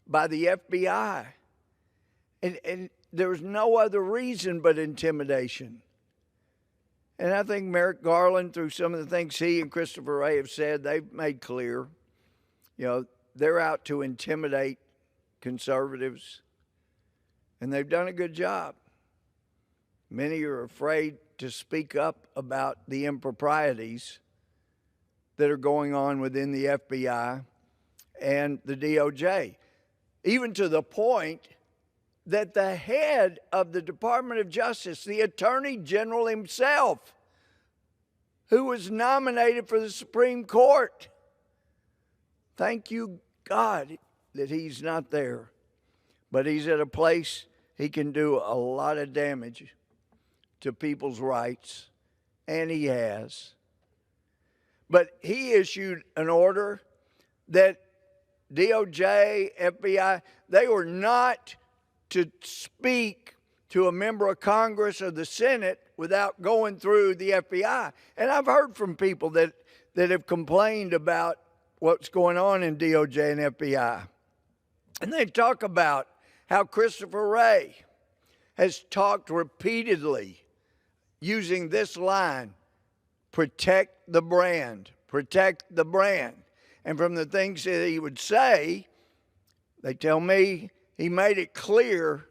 by the FBI. And there was no other reason but intimidation. And I think Merrick Garland, through some of the things he and Christopher Wray have said, they've made clear, they're out to intimidate conservatives. And they've done a good job. Many are afraid to speak up about the improprieties that are going on within the FBI and the DOJ, even to the point that the head of the Department of Justice, the Attorney General himself, who was nominated for the Supreme Court, thank you, God, that he's not there, but he's at a place he can do a lot of damage to people's rights, and he has. But he issued an order that DOJ, FBI, they were not to speak to a member of Congress or the Senate without going through the FBI. And I've heard from people that have complained about what's going on in DOJ and FBI. And they talk about how Christopher Wray has talked repeatedly using this line, protect the brand, protect the brand. And from the things that he would say, they tell me he made it clear,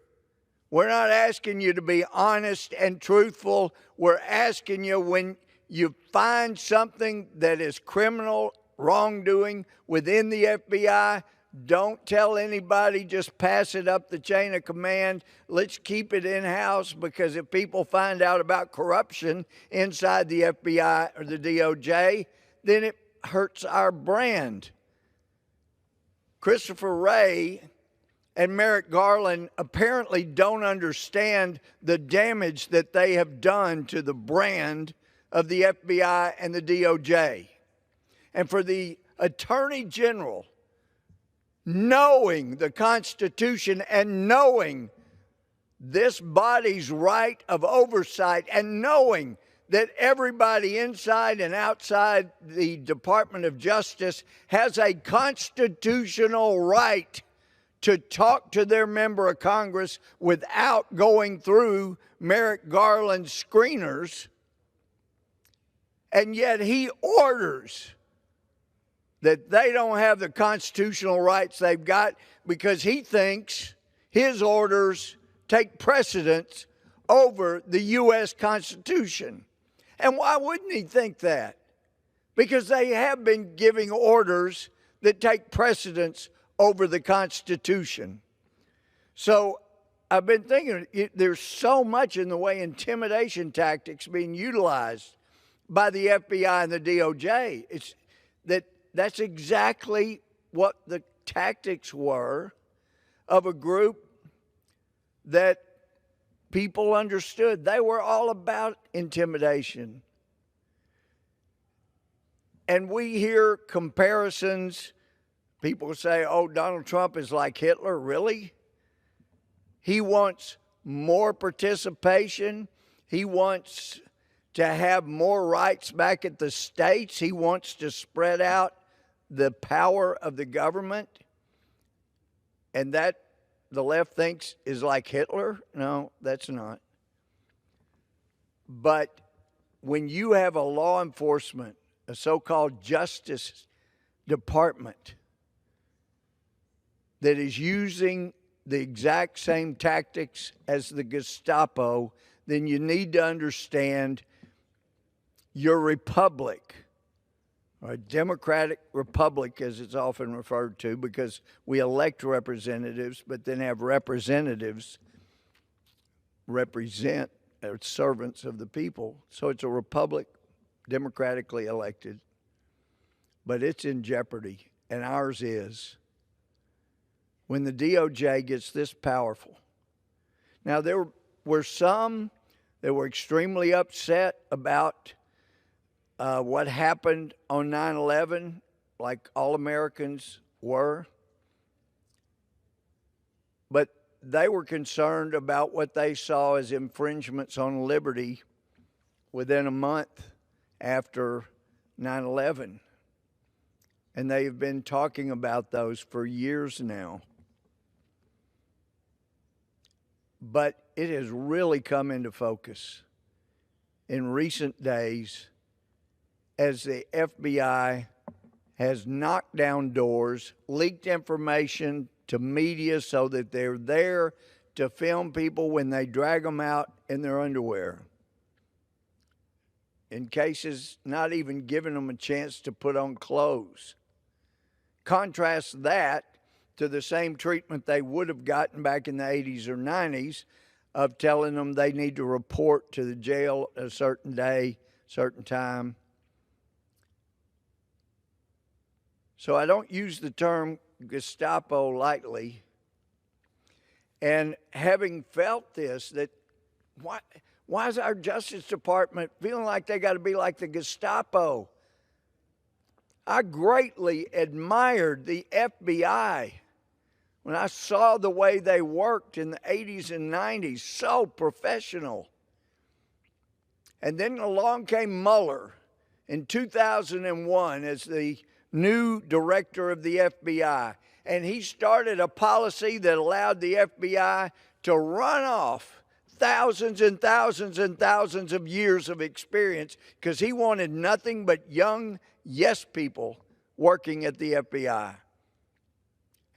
we're not asking you to be honest and truthful. We're asking you, when you find something that is criminal wrongdoing within the FBI, don't tell anybody, just pass it up the chain of command. Let's keep it in-house, because if people find out about corruption inside the FBI or the DOJ, then it hurts our brand. Christopher Wray and Merrick Garland apparently don't understand the damage that they have done to the brand of the FBI and the DOJ. And for the Attorney General, knowing the Constitution and knowing this body's right of oversight and knowing that everybody inside and outside the Department of Justice has a constitutional right to talk to their member of Congress without going through Merrick Garland's screeners, and yet he orders that they don't have the constitutional rights they've got because he thinks his orders take precedence over the U.S. Constitution. And why wouldn't he think that? Because they have been giving orders that take precedence over the Constitution. So I've been thinking, there's so much in the way intimidation tactics being utilized by the FBI and the DOJ. That's exactly what the tactics were of a group that people understood. They were all about intimidation. And we hear comparisons. People say, oh, Donald Trump is like Hitler. Really? He wants more participation. He wants to have more rights back at the states. He wants to spread out the power of the government. And that the left thinks is like Hitler? No, that's not. But when you have a law enforcement, a so-called Justice Department that is using the exact same tactics as the Gestapo, then you need to understand your republic, or a democratic republic as it's often referred to, because we elect representatives but then have representatives represent as servants of the people. So it's a republic, democratically elected, but it's in jeopardy, and ours is, when the DOJ gets this powerful. Now, there were some that were extremely upset about what happened on 9/11, like all Americans were. But they were concerned about what they saw as infringements on liberty within a month after 9/11. And they've been talking about those for years now. but it has really come into focus in recent days as the FBI has knocked down doors, leaked information to media so that they're there to film people when they drag them out in their underwear. In cases, not even giving them a chance to put on clothes. Contrast that to the same treatment they would have gotten back in the 80s or 90s of telling them they need to report to the jail a certain day, certain time. So I don't use the term Gestapo lightly. And having felt this, that why is our Justice Department feeling like they got to be like the Gestapo? I greatly admired the FBI when I saw the way they worked in the 80s and 90s, so professional. And then along came Mueller in 2001 as the new director of the FBI. And he started a policy that allowed the FBI to run off thousands and thousands and thousands of years of experience because he wanted nothing but young yes people working at the FBI.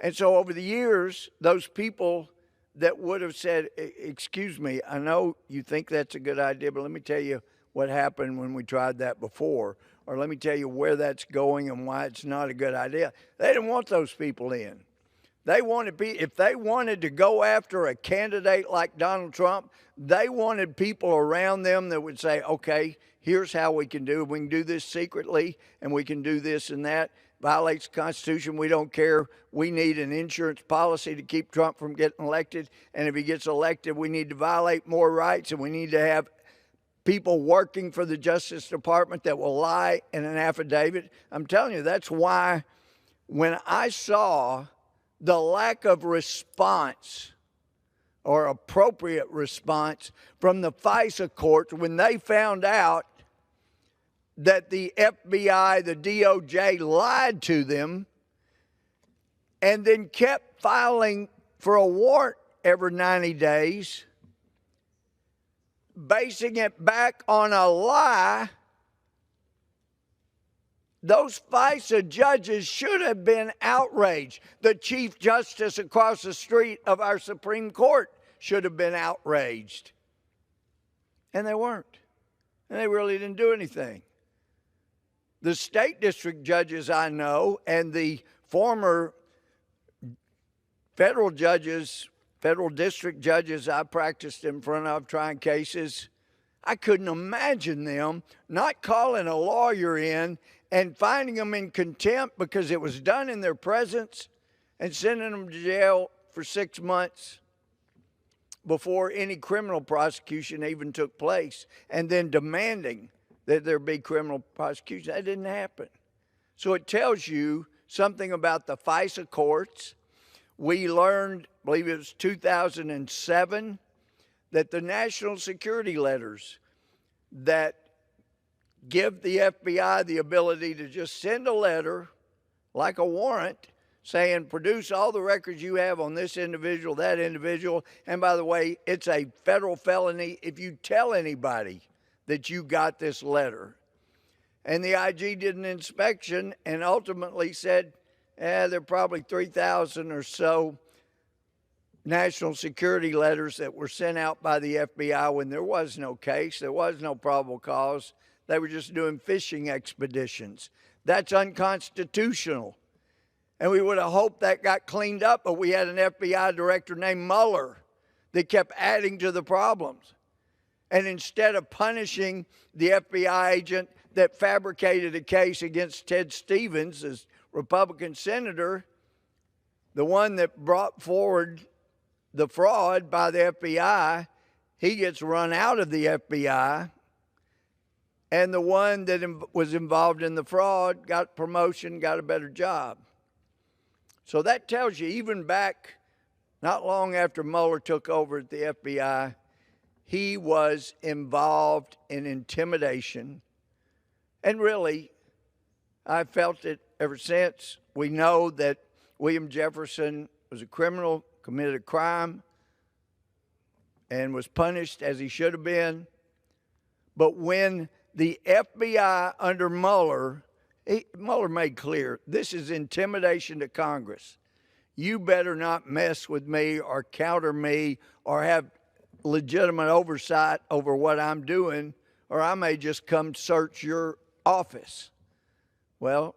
And so over the years, those people that would have said, excuse me, I know you think that's a good idea, but let me tell you what happened when we tried that before, or let me tell you where that's going and why it's not a good idea. They didn't want those people in. They wanted, if they wanted to go after a candidate like Donald Trump, they wanted people around them that would say, okay, here's how we can do it. We can do this secretly, and we can do this and that. Violates the Constitution, we don't care. We need an insurance policy to keep Trump from getting elected. And if he gets elected, we need to violate more rights, and we need to have people working for the Justice Department that will lie in an affidavit. I'm telling you, that's why when I saw the lack of response or appropriate response from the FISA courts when they found out that the FBI, the DOJ lied to them and then kept filing for a warrant every 90 days, basing it back on a lie, those FISA judges should have been outraged. The Chief Justice across the street of our Supreme Court should have been outraged. And they weren't. And they really didn't do anything. The state district judges I know and the former federal judges, federal district judges I practiced in front of trying cases, I couldn't imagine them not calling a lawyer in and finding them in contempt because it was done in their presence and sending them to jail for 6 months before any criminal prosecution even took place, and then demanding that there be criminal prosecution. That didn't happen. So it tells you something about the FISA courts. We learned, I believe it was 2007, that the national security letters that give the FBI the ability to just send a letter, like a warrant, saying produce all the records you have on this individual, that individual, and by the way, it's a federal felony if you tell anybody that you got this letter. And the IG did an inspection and ultimately said, there are probably 3,000 or so national security letters that were sent out by the FBI when there was no case, there was no probable cause. They were just doing fishing expeditions. That's unconstitutional. And we would have hoped that got cleaned up, but we had an FBI director named Mueller that kept adding to the problems. And instead of punishing the FBI agent that fabricated a case against Ted Stevens, as Republican senator, the one that brought forward the fraud by the FBI, he gets run out of the FBI. And the one that was involved in the fraud got promotion, got a better job. So that tells you, even back not long after Mueller took over at the FBI, he was involved in intimidation. And really, I felt it ever since. We know that William Jefferson was a criminal, committed a crime, and was punished as he should have been. But when the FBI under Mueller, Mueller made clear, this is intimidation to Congress. You better not mess with me or counter me or have legitimate oversight over what I'm doing, or I may just come search your office. Well,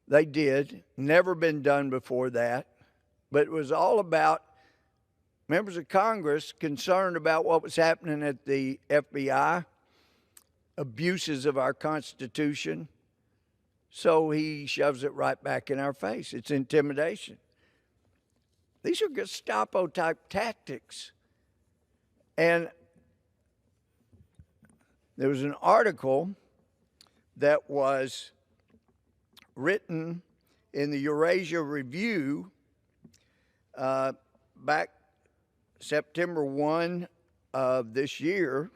they did. Never been done before that. But it was all about members of Congress concerned about what was happening at the FBI, abuses of our Constitution. So he shoves it right back in our face. It's intimidation. These are Gestapo-type tactics. And there was an article that was written in the Eurasia Review back September 1 of this year,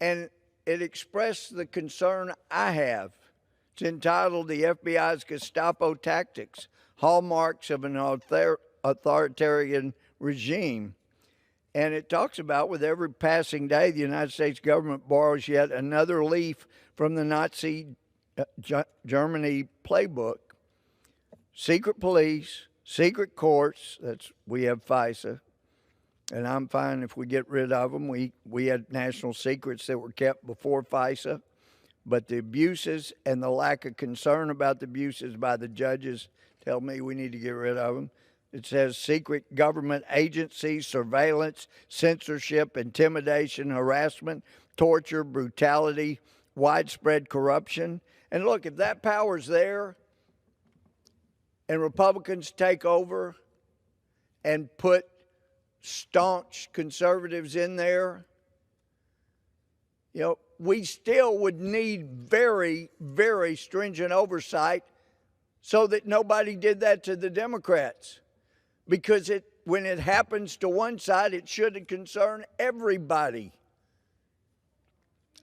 and it expressed the concern I have. It's entitled "The FBI's Gestapo Tactics, Hallmarks of an Authoritarian Regime." And it talks about, with every passing day, the United States government borrows yet another leaf from the Nazi Germany playbook. Secret police, secret courts, we have FISA, and I'm fine if we get rid of them. We had national secrets that were kept before FISA, but the abuses and the lack of concern about the abuses by the judges tell me we need to get rid of them. It says secret government agencies, surveillance, censorship, intimidation, harassment, torture, brutality, widespread corruption. And look, if that power's there and Republicans take over and put staunch conservatives in there, we still would need very, very stringent oversight so that nobody did that to the Democrats. Because when it happens to one side, it should concern everybody.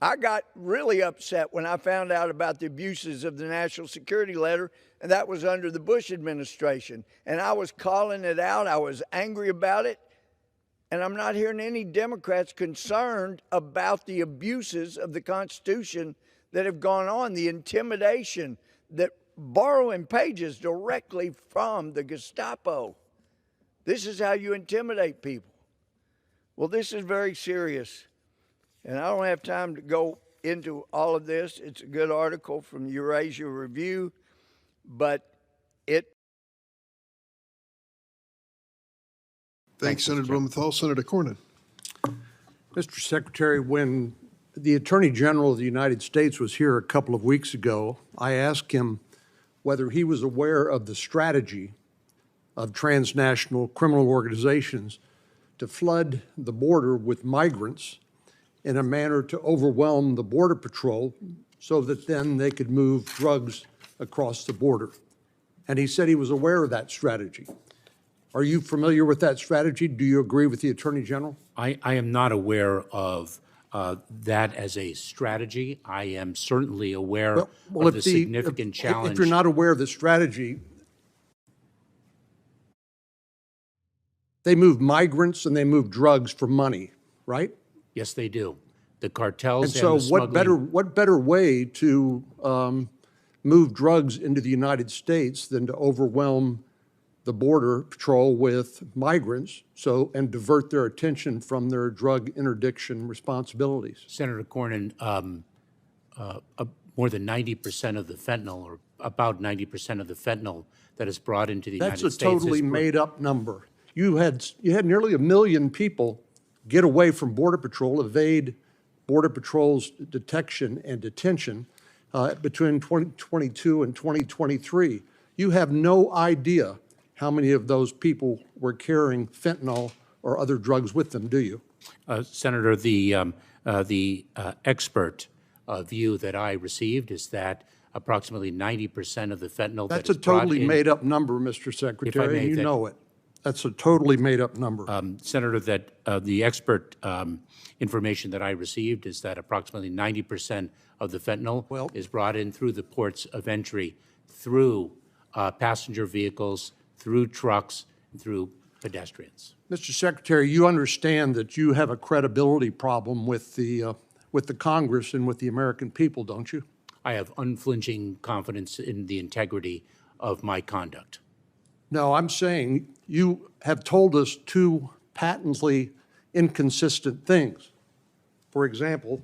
I got really upset when I found out about the abuses of the national security letter, and that was under the Bush administration. And I was calling it out. I was angry about it. And I'm not hearing any Democrats concerned about the abuses of the Constitution that have gone on, the intimidation, that borrowing pages directly from the Gestapo. This is how you intimidate people. Well, this is very serious. And I don't have time to go into all of this. It's a good article from Eurasia Review, but Thanks, Senator Blumenthal. Senator Cornyn. Mr. Secretary, when the Attorney General of the United States was here a couple of weeks ago, I asked him whether he was aware of the strategy of transnational criminal organizations to flood the border with migrants in a manner to overwhelm the Border Patrol so that then they could move drugs across the border. And he said he was aware of that strategy. Are you familiar with that strategy? Do you agree with the Attorney General? I am not aware of that as a strategy. I am certainly aware of the significant challenge. If you're not aware of the strategy, they move migrants and they move drugs for money, right? Yes, they do. The cartels and so the smuggling. what better way to move drugs into the United States than to overwhelm the Border Patrol with migrants and divert their attention from their drug interdiction responsibilities? Senator Cornyn, more than 90% of the fentanyl, or about 90% of the fentanyl that is brought into the United States. That's a totally made-up number. You had nearly 1 million people get away from Border Patrol, evade Border Patrol's detection and detention between 2022 and 2023. You have no idea how many of those people were carrying fentanyl or other drugs with them, do you? Senator, the expert view that I received is that approximately 90% of the fentanyl That's a totally made-up number, Mr. Secretary, and you know it. That's a totally made-up number. Senator, that the expert information that I received is that approximately 90% of the fentanyl is brought in through the ports of entry, through passenger vehicles, through trucks, through pedestrians. Mr. Secretary, you understand that you have a credibility problem with the Congress and with the American people, don't you? I have unflinching confidence in the integrity of my conduct. No, I'm saying you have told us two patently inconsistent things. For example,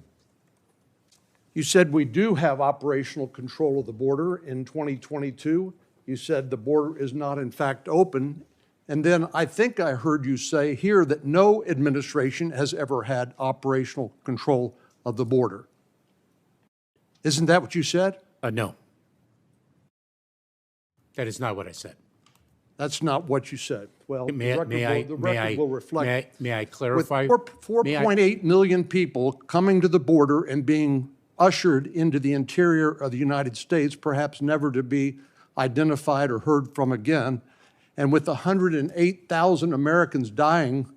you said we do have operational control of the border in 2022. You said the border is not in fact open. And then I think I heard you say here that no administration has ever had operational control of the border. Isn't that what you said? No. That is not what I said. That's not what you said. Well, May I will reflect. May I clarify? With 4.8 million people coming to the border and being ushered into the interior of the United States, perhaps never to be identified or heard from again, and with 108,000 Americans dying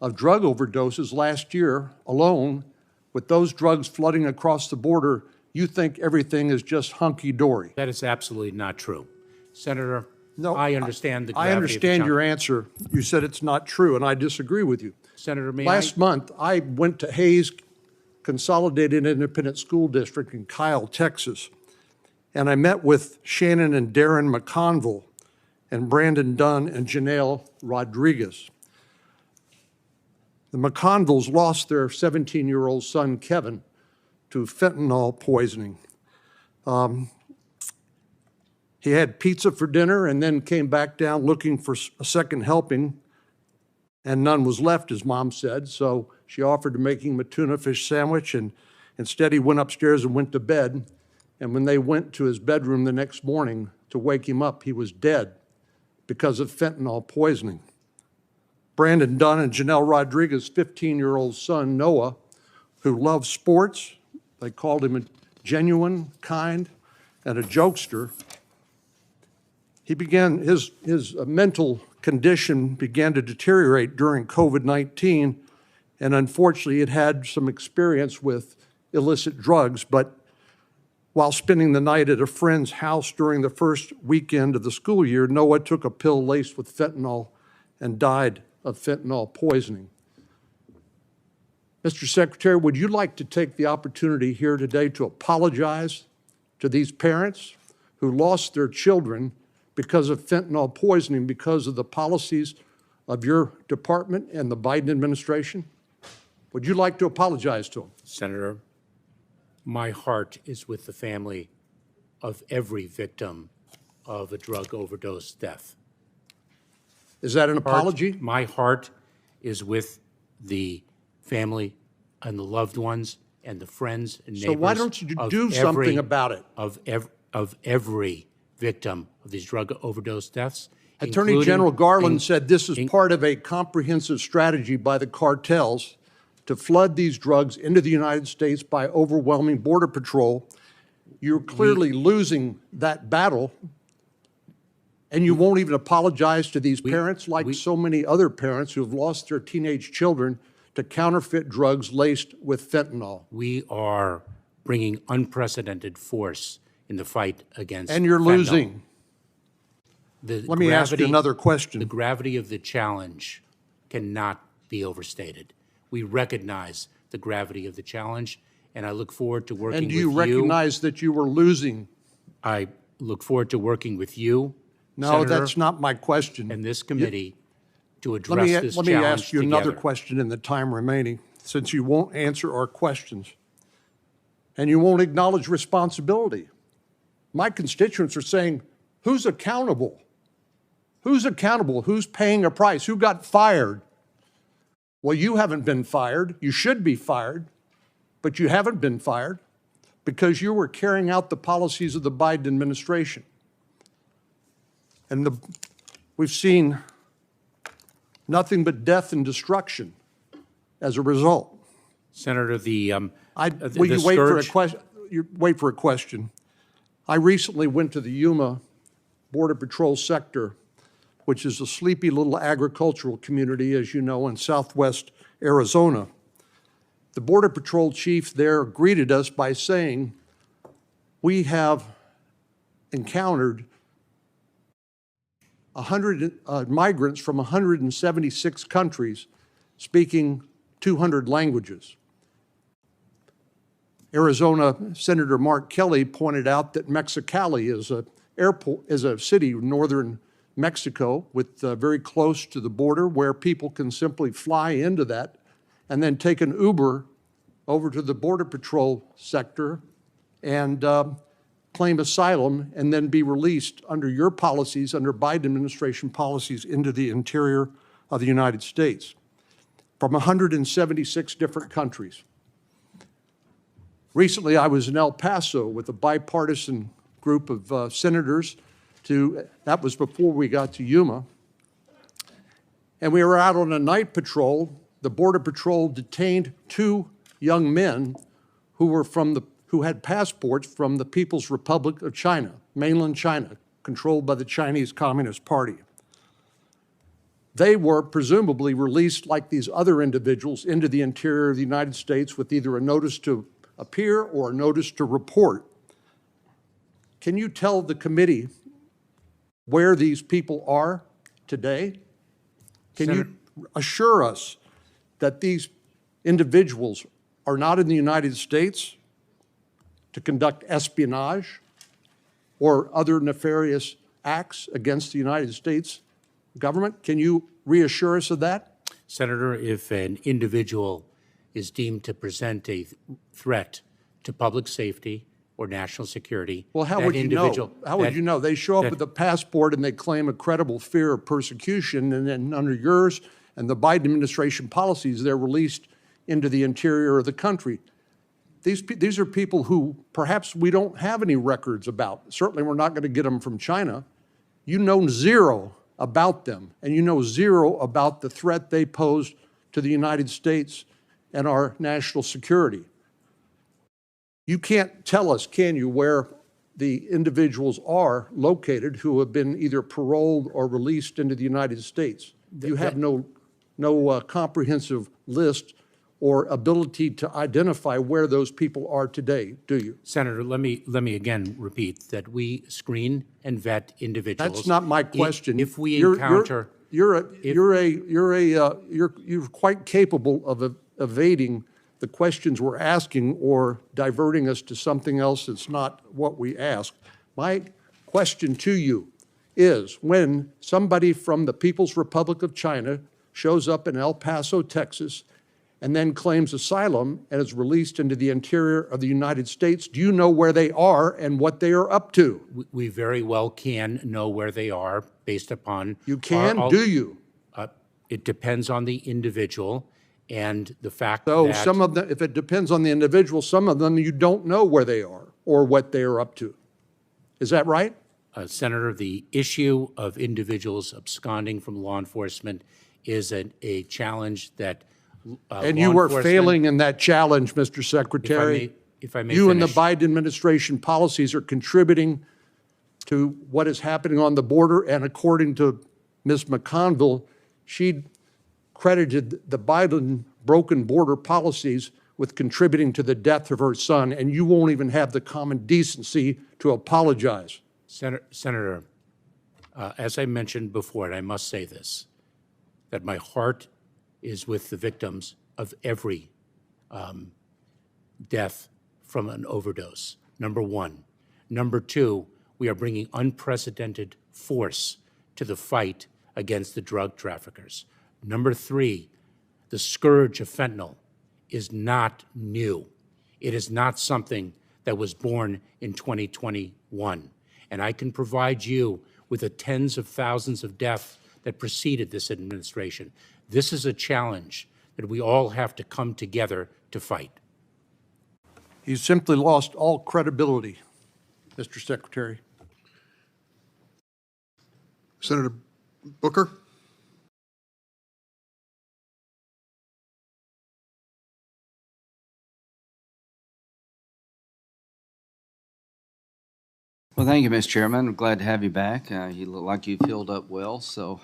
of drug overdoses last year alone, with those drugs flooding across the border, you think everything is just hunky-dory. That is absolutely not true. Senator, No, I understand the gravity I of the understand your challenge. answer. You said it's not true, and I disagree with you. Senator, may Last month, I went to Hayes Consolidated Independent School District in Kyle, Texas, and I met with Shannon and Darren McConville and Brandon Dunn and Janelle Rodriguez. The McConvilles lost their 17-year-old son, Kevin, to fentanyl poisoning. He had pizza for dinner and then came back down looking for a second helping, and none was left, his mom said. So she offered to make him a tuna fish sandwich, and instead he went upstairs and went to bed. And when they went to his bedroom the next morning to wake him up, he was dead because of fentanyl poisoning. Brandon Dunn and Janelle Rodriguez's 15-year-old son, Noah, who loved sports, they called him a genuine, kind, and a jokester. He began, his mental condition began to deteriorate during COVID-19, and unfortunately it had some experience with illicit drugs, but while spending the night at a friend's house during the first weekend of the school year, Noah took a pill laced with fentanyl and died of fentanyl poisoning. Mr. Secretary, would you like to take the opportunity here today to apologize to these parents who lost their children because of fentanyl poisoning because of the policies of your department and the Biden administration? Would you like to apologize to them? Senator, my heart is with the family of every victim of a drug overdose death. Is that an apology? My heart is with the family and the loved ones and the friends and neighbors. So why don't you do something about it? Of every victim of these drug overdose deaths. Attorney General Garland said this is part of a comprehensive strategy by the cartels to flood these drugs into the United States by overwhelming Border Patrol. You're clearly losing that battle, and you won't even apologize to these parents like so many other parents who have lost their teenage children to counterfeit drugs laced with fentanyl. We are bringing unprecedented force in the fight against And you're fentanyl. losing. Let me ask you another question. The gravity of the challenge cannot be overstated. We recognize the gravity of the challenge, and I look forward to working with you. And do you recognize that you were losing? I look forward to working with you, No, Senator, that's not my question. and this committee to address Let this me challenge ask you together. another question in the time remaining, since you won't answer our questions. And you won't acknowledge responsibility. My constituents are saying, who's accountable? Who's accountable? Who's paying a price? Who got fired? Well, you haven't been fired. You should be fired, but you haven't been fired because you were carrying out the policies of the Biden administration. And we've seen nothing but death and destruction as a result. Senator, Will you wait for a question? Wait for a question. I recently went to the Yuma Border Patrol sector, which is a sleepy little agricultural community, as you know, in southwest Arizona. The Border Patrol chief there greeted us by saying, we have encountered migrants from 176 countries speaking 200 languages. Arizona Senator Mark Kelly pointed out that Mexicali is a city in northern Mexico with very close to the border where people can simply fly into that and then take an Uber over to the Border Patrol sector and claim asylum and then be released under your policies, under Biden administration policies, into the interior of the United States from 176 different countries. Recently, I was in El Paso with a bipartisan group of senators that was before we got to Yuma. And we were out on a night patrol. The Border Patrol detained 2 young men who had passports from the People's Republic of China, mainland China, controlled by the Chinese Communist Party. They were presumably released like these other individuals into the interior of the United States with either a notice to appear or a notice to report. Can you tell the committee where these people are today? Can you assure us that these individuals are not in the United States to conduct espionage or other nefarious acts against the United States government? Can you reassure us of that? Senator, if an individual is deemed to present a threat to public safety or national security, well, how would you know? How would you know? They show up with a passport and they claim a credible fear of persecution, and then under yours and the Biden administration policies, they're released into the interior of the country. These are people who perhaps we don't have any records about. Certainly we're not going to get them from China. You know zero about them, and you know zero about the threat they pose to the United States and our national security. You can't tell us, can you, where the individuals are located who have been either paroled or released into the United States. You have no comprehensive list or ability to identify where those people are today, do you? Senator, let me again repeat that we screen and vet individuals. That's not my question. If we encounter, you're quite capable of evading the questions we're asking or diverting us to something else that's not what we ask. My question to you is, when somebody from the People's Republic of China shows up in El Paso, Texas, and then claims asylum and is released into the interior of the United States, do you know where they are and what they are up to? we very well can know where they are based upon. You can? Do you? It depends on the individual and the fact So that some of them, if it depends on the individual, some of them you don't know where they are or what they are up to. Is that right? Senator, the issue of individuals absconding from law enforcement is a challenge that and you were failing in that challenge, Mr. Secretary. If I may you finish. And the Biden administration policies are contributing to what is happening on the border, and according to Ms. McConville, she credited the Biden broken border policies with contributing to the death of her son, and you won't even have the common decency to apologize. Senator, as I mentioned before, and I must say this, that my heart is with the victims of every death from an overdose, number one. Number two, we are bringing unprecedented force to the fight against the drug traffickers. Number three, the scourge of fentanyl is not new. It is not something that was born in 2021. And I can provide you with the tens of thousands of deaths that preceded this administration. This is a challenge that we all have to come together to fight. He's simply lost all credibility, Mr. Secretary. Senator Booker? Well, thank you, Mr. Chairman. I'm glad to have you back. You look like you've healed up well. So